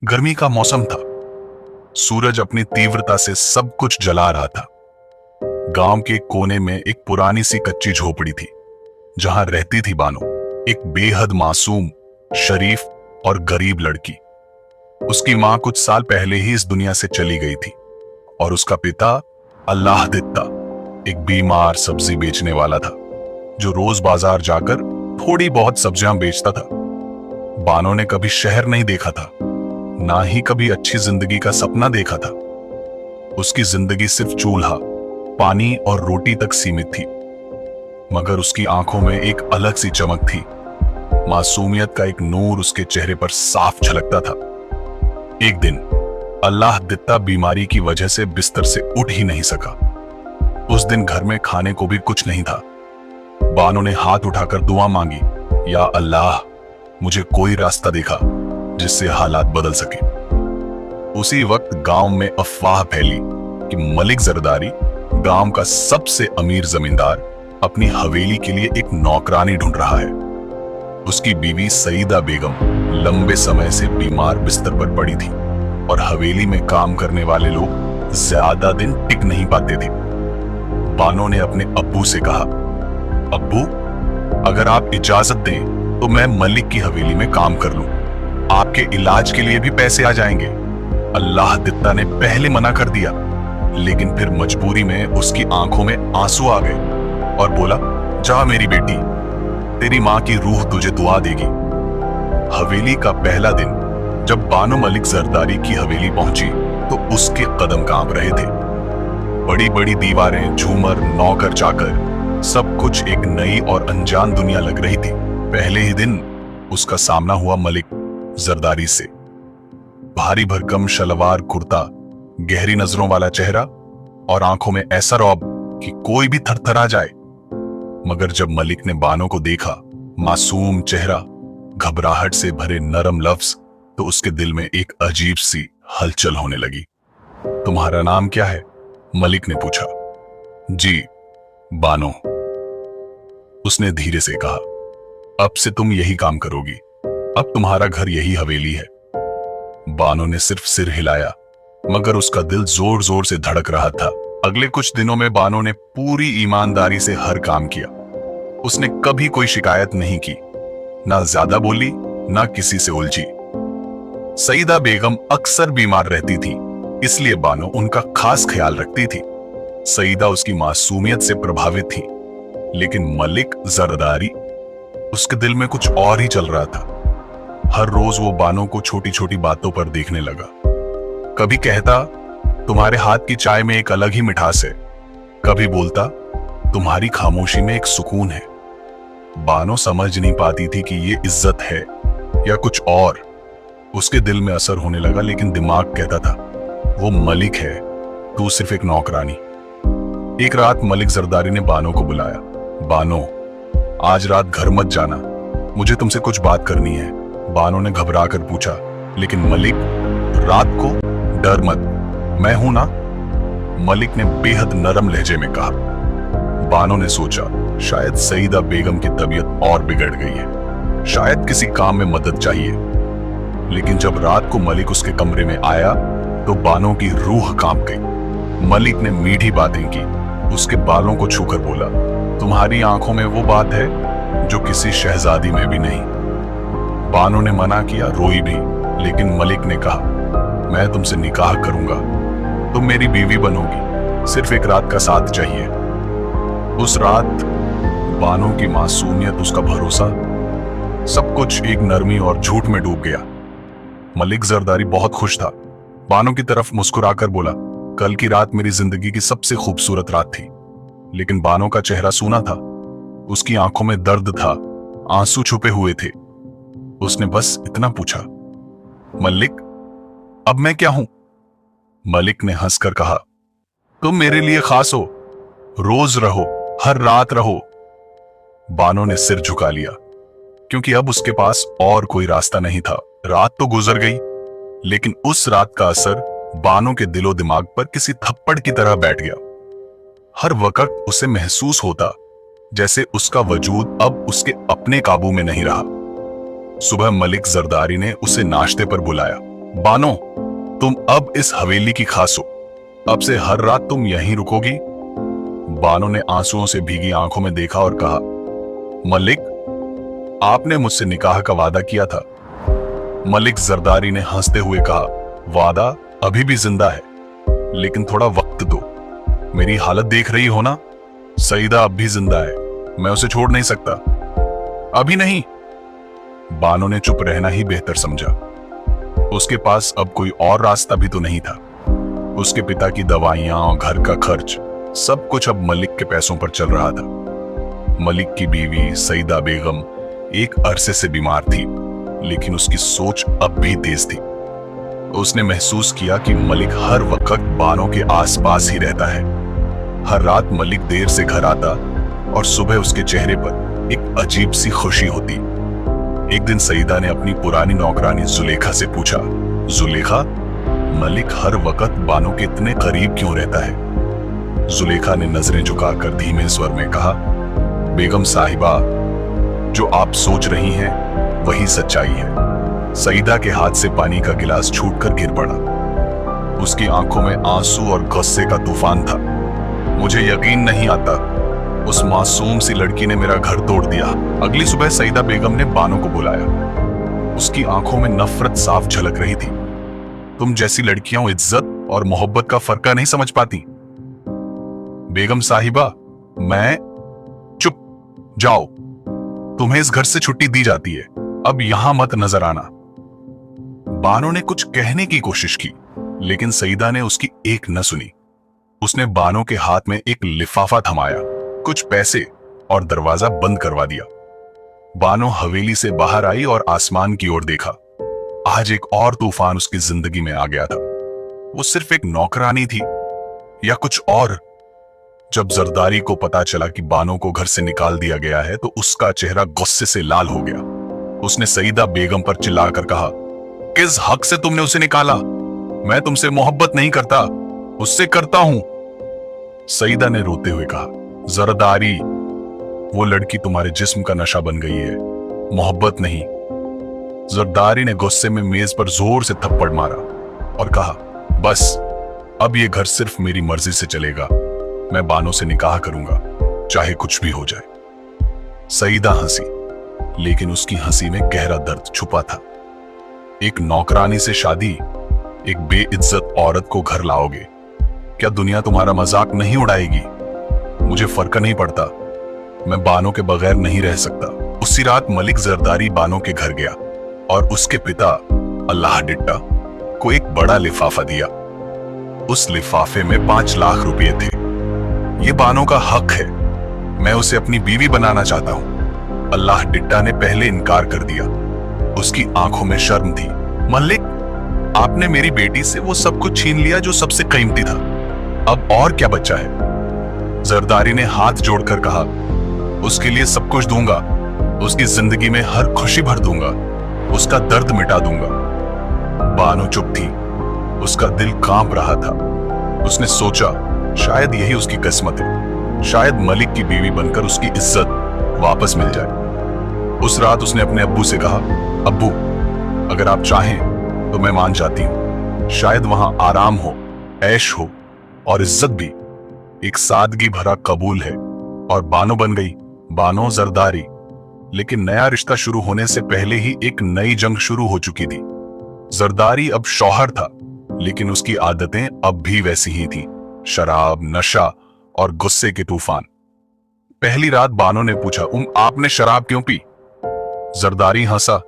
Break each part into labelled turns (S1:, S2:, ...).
S1: गर्मी का मौसम था। सूरज अपनी तीव्रता से सब कुछ जला रहा था। गांव के कोने में एक पुरानी सी कच्ची झोपड़ी थी, जहां रहती थी बानो, एक बेहद मासूम, शरीफ और गरीब लड़की। उसकी मां कुछ साल पहले ही इस दुनिया से चली गई थी और उसका पिता अल्लाह दित्ता एक बीमार सब्जी बेचने वाला था, जो रोज बाजार जाकर थोड़ी बहुत सब्जियां बेचता था। बानो ने कभी शहर नहीं देखा था, ना ही कभी अच्छी जिंदगी का सपना देखा था। उसकी जिंदगी सिर्फ चूल्हा, पानी और रोटी तक सीमित थी। मगर उसकी आंखों में एक अलग सी चमक थी। मासूमियत का एक नूर उसके चेहरे पर साफ झलकता था। एक दिन अल्लाह दित्ता बीमारी की वजह से बिस्तर से उठ ही नहीं सका। उस दिन घर में खाने को भी कुछ नहीं था। बानो ने हाथ उठाकर दुआ मांगी, या अल्लाह, मुझे कोई रास्ता दिखा जिससे हालात बदल सके। उसी वक्त गांव में अफवाह फैली कि मलिक जरदारी, गांव का सबसे अमीर जमींदार, अपनी हवेली के लिए एक नौकरानी ढूंढ रहा है। उसकी बीवी सईदा बेगम लंबे समय से बीमार बिस्तर पर पड़ी थी और हवेली में काम करने वाले लोग ज्यादा दिन टिक नहीं पाते थे। बानो ने अपने अब्बू से कहा, अब्बू, अगर आप इजाजत दें तो मैं मलिक की हवेली में काम कर लूं। आपके इलाज के लिए भी पैसे आ जाएंगे। अल्लाह दित्ता ने पहले मना कर दिया, लेकिन फिर मजबूरी में उसकी आंखों में आंसू आ गए और बोला, जा मेरी बेटी, तेरी मां की रूह तुझे दुआ देगी। हवेली का पहला दिन जब बानो मलिक जरदारी की हवेली पहुंची तो उसके कदम कांप रहे थे। बड़ी बड़ी दीवारें, झूमर, नौकर चाकर, सब कुछ एक नई और अनजान दुनिया लग रही थी। पहले ही दिन उसका सामना हुआ मलिक जरदारी से। भारी भरकम शलवार कुर्ता, गहरी नजरों वाला चेहरा और आंखों में ऐसा रौब कि कोई भी थरथरा जाए। मगर जब मलिक ने बानो को देखा, मासूम चेहरा, घबराहट से भरे नरम लफ्ज, तो उसके दिल में एक अजीब सी हलचल होने लगी। तुम्हारा नाम क्या है? मलिक ने पूछा। जी, बानो, उसने धीरे से कहा। अब से तुम यही काम करोगी। अब तुम्हारा घर यही हवेली है। बानो ने सिर्फ सिर हिलाया, मगर उसका दिल जोर जोर से धड़क रहा था। अगले कुछ दिनों में बानो ने पूरी ईमानदारी से हर काम किया। उसने कभी कोई शिकायत नहीं की, ना ज्यादा बोली, ना किसी से उलझी। सईदा बेगम अक्सर बीमार रहती थी, इसलिए बानो उनका खास ख्याल रखती थी। सईदा उसकी मासूमियत से प्रभावित थी, लेकिन मलिक जरदारी, उसके दिल में कुछ और ही चल रहा था। हर रोज वो बानो को छोटी छोटी बातों पर देखने लगा। कभी कहता, तुम्हारे हाथ की चाय में एक अलग ही मिठास है। कभी बोलता, तुम्हारी खामोशी में एक सुकून है। बानो समझ नहीं पाती थी कि ये इज्जत है या कुछ और। उसके दिल में असर होने लगा, लेकिन दिमाग कहता था, वो मलिक है, तू सिर्फ एक नौकरानी। एक रात मलिक जरदारी ने बानो को बुलाया। बानो, आज रात घर मत जाना, मुझे तुमसे कुछ बात करनी है। बानो ने घबरा कर पूछा, लेकिन मलिक, रात को? डर मत, मैं हूं ना, मलिक ने बेहद नरम लहजे में कहा। बानो ने सोचा, शायद सईदा बेगम की तबीयत और बिगड़ गई है, शायद किसी काम में मदद चाहिए। लेकिन जब रात को मलिक उसके कमरे में आया तो बानो की रूह कांप गई। मलिक ने मीठी बातें की, उसके बालों को छूकर बोला, तुम्हारी आंखों में वो बात है जो किसी शहजादी में भी नहीं। बानो ने मना किया, रोई भी, लेकिन मलिक ने कहा, मैं तुमसे निकाह करूंगा, तुम मेरी बीवी बनोगी, सिर्फ एक रात का साथ चाहिए। उस रात बानो की मासूमियत, उसका भरोसा, सब कुछ एक नरमी और झूठ में डूब गया। मलिक जरदारी बहुत खुश था। बानो की तरफ मुस्कुराकर बोला, कल की रात मेरी जिंदगी की सबसे खूबसूरत रात थी। लेकिन बानो का चेहरा सूना था, उसकी आंखों में दर्द था, आंसू छुपे हुए थे। उसने बस इतना पूछा, मलिक, अब मैं क्या हूं? मलिक ने हंसकर कहा, तुम मेरे लिए खास हो, रोज रहो, हर रात रहो। बानो ने सिर झुका लिया, क्योंकि अब उसके पास और कोई रास्ता नहीं था। रात तो गुजर गई, लेकिन उस रात का असर बानो के दिलो दिमाग पर किसी थप्पड़ की तरह बैठ गया। हर वक्त उसे महसूस होता जैसे उसका वजूद अब उसके अपने काबू में नहीं रहा। सुबह मलिक जरदारी ने उसे नाश्ते पर बुलाया। बानो, तुम अब इस हवेली की खास हो। अब से हर रात तुम यहीं रुकोगी। बानो ने आंसुओं से भीगी आंखों में देखा और कहा, मलिक, आपने मुझसे निकाह का वादा किया था। मलिक जरदारी ने हंसते हुए कहा, वादा अभी भी जिंदा है, लेकिन थोड़ा वक्त दो। मेरी हालत देख रही हो ना, सईदा अब भी जिंदा है, मैं उसे छोड़ नहीं सकता। अभी नहीं। बानो ने चुप रहना ही बेहतर समझा। उसके पास अब कोई और रास्ता भी तो नहीं था। उसके पिता की दवाइयां और घर का खर्च सब कुछ अब मलिक के पैसों पर चल रहा था। मलिक की बीवी सईदा बेगम एक अरसे से बीमार थी, लेकिन उसकी सोच अब भी तेज थी। उसने महसूस किया कि मलिक हर वक्त बानो के आसपास ही रहता है। हर रात मलिक देर से घर आता और सुबह उसके चेहरे पर एक अजीब सी खुशी होती। एक दिन सईदा ने अपनी पुरानी नौकरानी जुलेखा से पूछा, जुलेखा, मलिक हर वक्त बानो के इतने करीब क्यों रहता है? जुलेखा ने नजरें झुकाकर धीमे स्वर में कहा, बेगम साहिबा, जो आप सोच रही हैं वही सच्चाई है। सईदा के हाथ से पानी का गिलास छूटकर गिर पड़ा। उसकी आंखों में आंसू और गुस्से का तूफान था। मुझे यकीन नहीं आता, उस मासूम सी लड़की ने मेरा घर तोड़ दिया। अगली सुबह सईदा बेगम ने बानो को बुलाया। उसकी आंखों में नफरत साफ झलक रही थी। तुम जैसी लड़कियां इज्जत और मोहब्बत का फर्क नहीं समझ पाती। बेगम साहिबा, मैं चुप जाओ, तुम्हें इस घर से छुट्टी दी जाती है, अब यहां मत नजर आना। बानो ने कुछ कहने की कोशिश की, लेकिन सईदा ने उसकी एक न सुनी। उसने बानो के हाथ में एक लिफाफा थमाया, कुछ पैसे और दरवाजा बंद करवा दिया। बानो हवेली से बाहर आई और आसमान की ओर देखा। आज एक और तूफान उसकी जिंदगी में आ गया था। वो सिर्फ एक नौकरानी थी या कुछ और? जब जरदारी को पता चला कि बानो को घर से निकाल दिया गया है, तो उसका चेहरा गुस्से से लाल हो गया। उसने सईदा बेगम पर चिल्लाकर कहा, किस हक से तुमने उसे निकाला? मैं तुमसे मोहब्बत नहीं करता, उससे करता हूं। सईदा ने रोते हुए कहा, जरदारी, वो लड़की तुम्हारे जिस्म का नशा बन गई है, मोहब्बत नहीं। जरदारी ने गुस्से में मेज पर जोर से थप्पड़ मारा और कहा, बस अब ये घर सिर्फ मेरी मर्जी से चलेगा। मैं बानो से निकाह करूंगा, चाहे कुछ भी हो जाए। सईदा हंसी, लेकिन उसकी हंसी में गहरा दर्द छुपा था। एक नौकरानी से शादी, एक बेइज्जत औरत को घर लाओगे? क्या दुनिया तुम्हारा मजाक नहीं उड़ाएगी? मुझे फर्क नहीं पड़ता, मैं बानो के बगैर नहीं रह सकता। उसी रात मलिक जरदारी बानो के घर गया और उसके पिता अल्लाह डिट्टा को एक बड़ा लिफाफा दिया। उस लिफाफे में 5 लाख रुपए थे। ये बानो का हक है, मैं उसे अपनी बीवी बनाना चाहता हूं। अल्लाह डिट्टा ने पहले इनकार कर दिया। उसकी आंखों में शर्म थी। मलिक, आपने मेरी बेटी से वो सब कुछ छीन लिया जो सबसे कीमती था, अब और क्या बचा है? जरदारी ने हाथ जोड़कर कहा, उसके लिए सब कुछ दूंगा, उसकी जिंदगी में हर खुशी भर दूंगा, उसका दर्द मिटा दूंगा। बानो चुप थी, उसका दिल कांप रहा था। उसने सोचा, शायद यही उसकी किस्मत है, शायद मलिक की बीवी बनकर उसकी इज्जत वापस मिल जाए। उस रात उसने अपने अब्बू से कहा, अब्बू, अगर आप चाहें तो मैं मान जाती हूं। शायद वहां आराम हो, ऐश हो और इज्जत भी। एक सादगी भरा कबूल है। और बानो बन गई, बानो जरदारी। लेकिन नया रिश्ता शुरू होने से पहले ही एक नई जंग शुरू हो चुकी थी। जरदारी अब शौहर था, लेकिन उसकी आदतें अब भी वैसी ही थी, शराब, नशा और गुस्से के तूफान। पहली रात बानो ने पूछा, आपने शराब क्यों पी? जरदारी हंसा,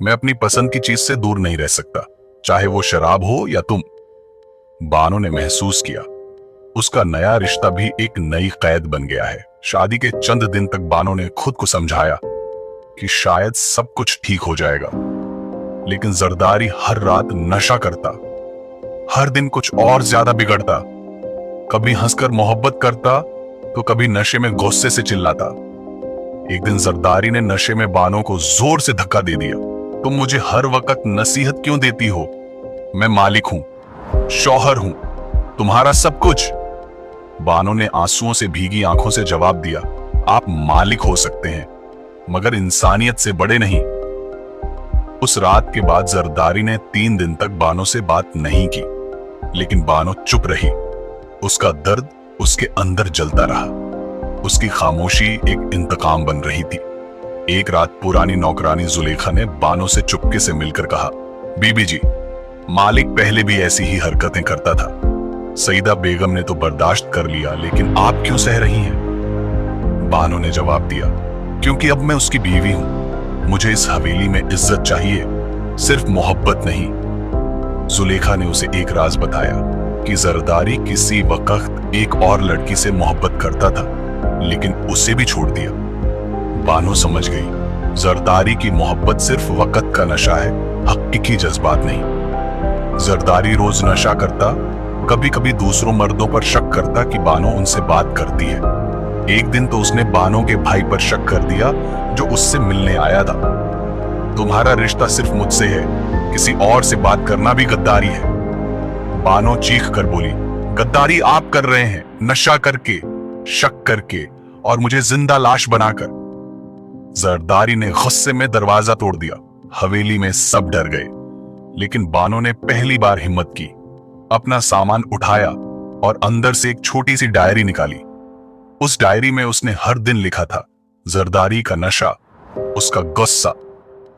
S1: मैं अपनी पसंद की चीज से दूर नहीं रह सकता, चाहे वो शराब हो या तुम। बानो ने महसूस किया, उसका नया रिश्ता भी एक नई कैद बन गया है। शादी के चंद दिन तक बानो ने खुद को समझाया कि शायद सब कुछ ठीक हो जाएगा, लेकिन जरदारी हर रात नशा करता, हर दिन कुछ और ज्यादा बिगड़ता। कभी हंसकर मोहब्बत करता तो कभी नशे में गुस्से से चिल्लाता। एक दिन जरदारी ने नशे में बानो को जोर से धक्का दे दिया। तुम मुझे हर वक्त नसीहत क्यों देती हो? मैं मालिक हूं, शौहर हूं, तुम्हारा सब कुछ। बानो ने आंसुओं से भीगी आंखों से जवाब दिया, आप मालिक हो सकते हैं, मगर इंसानियत से बड़े नहीं। उस रात के बाद जरदारी ने 3 दिन तक बानो से बात नहीं की, लेकिन बानो चुप रही। उसका दर्द उसके अंदर जलता रहा। उसकी खामोशी एक इंतकाम बन रही थी। एक रात पुरानी नौकरानी जुलेखा ने बानो से चुपके से मिलकर कहा, बीबी जी, मालिक पहले भी ऐसी ही हरकतें करता था। सईदा बेगम ने तो बर्दाश्त कर लिया, लेकिन आप क्यों सह रही हैं? बानो ने जवाब दिया, क्योंकि अब मैं उसकी बीवी हूं। मुझे इस हवेली में इज्जत चाहिए, सिर्फ मोहब्बत नहीं। जुलेखा ने उसे एक राज बताया कि जरदारी किसी वक्त एक और लड़की से मोहब्बत करता था, लेकिन उसे भी छोड़ दिया। बानो समझ गई, जरदारी की मोहब्बत सिर्फ वक्त का नशा है, हकीकी जज्बात नहीं। जरदारी रोज नशा करता, कभी कभी दूसरों मर्दों पर शक करता कि बानो उनसे बात करती है। एक दिन तो उसने बानो के भाई पर शक कर दिया, जो उससे मिलने आया था। तुम्हारा रिश्ता सिर्फ मुझसे है, किसी और से बात करना भी गद्दारी है। बानो चीख कर बोली, गद्दारी आप कर रहे हैं, नशा करके, शक करके और मुझे जिंदा लाश बनाकर। जरदारी ने गुस्से में दरवाजा तोड़ दिया। हवेली में सब डर गए, लेकिन बानो ने पहली बार हिम्मत की। अपना सामान उठाया और अंदर से एक छोटी सी डायरी निकाली। उस डायरी में उसने हर दिन लिखा था, जरदारी का नशा, उसका गुस्सा,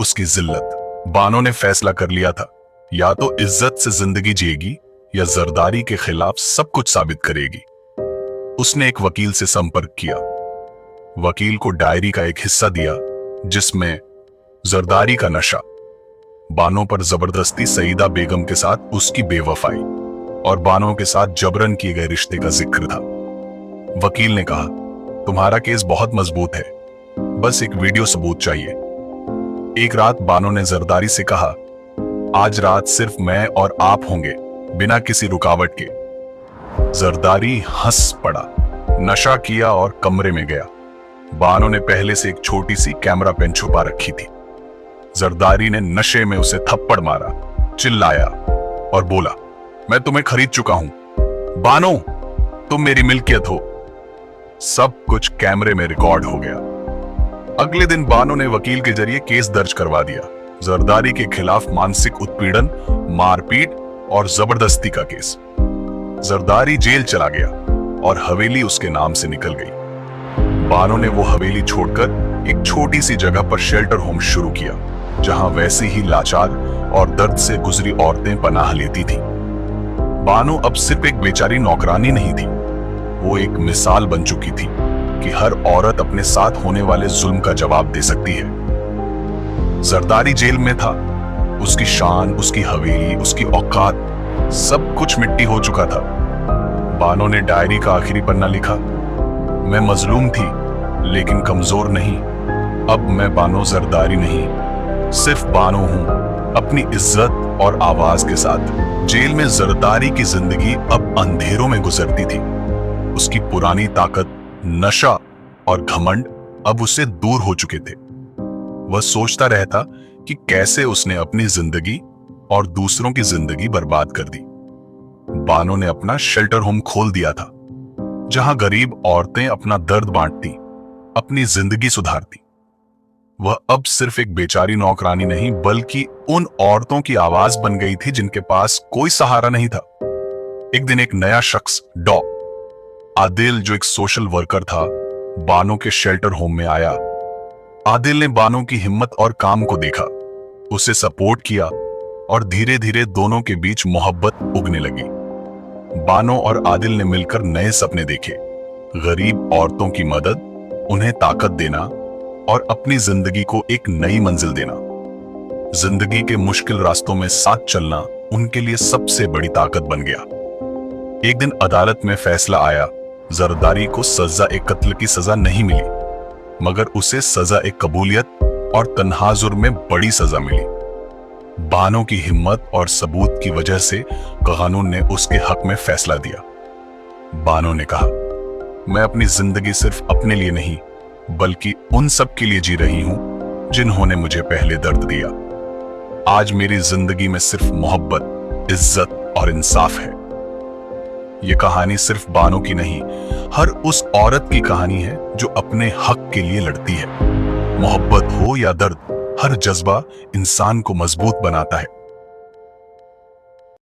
S1: उसकी जिल्लत। बानो ने फैसला कर लिया था, या तो इज्जत से जिंदगी जिएगी या जरदारी के खिलाफ सब कुछ साबित करेगी। उसने एक वकील से संपर्क किया। वकील को डायरी का एक हिस्सा दिया जिसमें जरदारी का नशा, बानो पर जबरदस्ती सईदा बेगम के साथ उसकी बेवफाई और बानो के साथ जबरन किए गए रिश्ते का जिक्र था। वकील ने कहा, तुम्हारा केस बहुत मजबूत है, बस एक वीडियो सबूत चाहिए। एक रात बानो ने जरदारी से कहा, आज रात सिर्फ मैं और आप होंगे, बिना किसी रुकावट के। जरदारी हंस पड़ा, नशा किया और कमरे में गया। बानो ने पहले से एक छोटी सी कैमरा पेन छुपा रखी थी। जरदारी ने नशे में उसे थप्पड़ मारा, चिल्लाया और बोला, मैं तुम्हें खरीद चुका हूं। बानो, तुम मेरी मिल्कियत हो। सब कुछ कैमरे में रिकॉर्ड हो गया। अगले दिन बानो ने वकील के जरिए केस दर्ज करवा दिया। जरदारी के खिलाफ मानसिक उत्पीड़न, मारपीट और जबरदस्ती का केस। जरदारी जेल चला गया और हवेली उसके नाम से निकल गई। बानो ने वो हवेली छोड़कर एक छोटी सी जगह पर शेल्टर होम शुरू किया, जहां वैसी ही लाचार और दर्द से गुजरी औरतें पनाह लेती थीं। बानो अब सिर्फ एक बेचारी नौकरानी नहीं थी, वो एक मिसाल बन चुकी थी कि हर औरत अपने साथ होने वाले जुल्म का जवाब दे सकती है। जरदारी जेल में था, उसकी शान, उसकी हवेली, उसकी औकात, सब कुछ मिट्टी हो चुका था। बानो ने डायरी का आखिरी पन्ना लिखा, मैं मजलूम थी लेकिन कमजोर नहीं। अब मैं बानो जरदारी नहीं, सिर्फ बानो हूं, अपनी इज्जत और आवाज के साथ। जेल में जरदारी की जिंदगी अब अंधेरों में गुजरती थी। उसकी पुरानी ताकत, नशा और घमंड अब उससे दूर हो चुके थे। वह सोचता रहता कि कैसे उसने अपनी जिंदगी और दूसरों की जिंदगी बर्बाद कर दी। बानो ने अपना शेल्टर होम खोल दिया था, जहां गरीब औरतें अपना दर्द बांटती, अपनी जिंदगी सुधारती। वह अब सिर्फ एक बेचारी नौकरानी नहीं, बल्कि उन औरतों की आवाज बन गई थी जिनके पास कोई सहारा नहीं था। एक दिन एक नया शख्स, आदिल, जो एक सोशल वर्कर था, बानो के शेल्टर होम में आया। आदिल ने बानो की हिम्मत और काम को देखा, उसे सपोर्ट किया और धीरे धीरे दोनों के बीच मोहब्बत उगने लगी। बानो और आदिल ने मिलकर नए सपने देखे, गरीब औरतों की मदद, उन्हें ताकत देना और अपनी जिंदगी को एक नई मंजिल देना। जिंदगी के मुश्किल रास्तों में साथ चलना उनके लिए सबसे बड़ी ताकत बन गया। एक दिन अदालत में फैसला आया, जरदारी को सजा एक कत्ल की सजा नहीं मिली, मगर उसे सजा एक कबूलियत और तन्हाजुर में बड़ी सजा मिली। बानो की हिम्मत और सबूत की वजह से कानून ने उसके हक में फैसला दिया। बानो ने कहा, मैं अपनी जिंदगी सिर्फ अपने लिए नहीं, बल्कि उन सब के लिए जी रही हूं जिन्होंने मुझे पहले दर्द दिया। आज मेरी जिंदगी में सिर्फ मोहब्बत, इज्जत और इंसाफ है। यह कहानी सिर्फ बानो की नहीं, हर उस औरत की कहानी है जो अपने हक के लिए लड़ती है। मोहब्बत हो या दर्द, हर जज्बा इंसान को मजबूत बनाता है।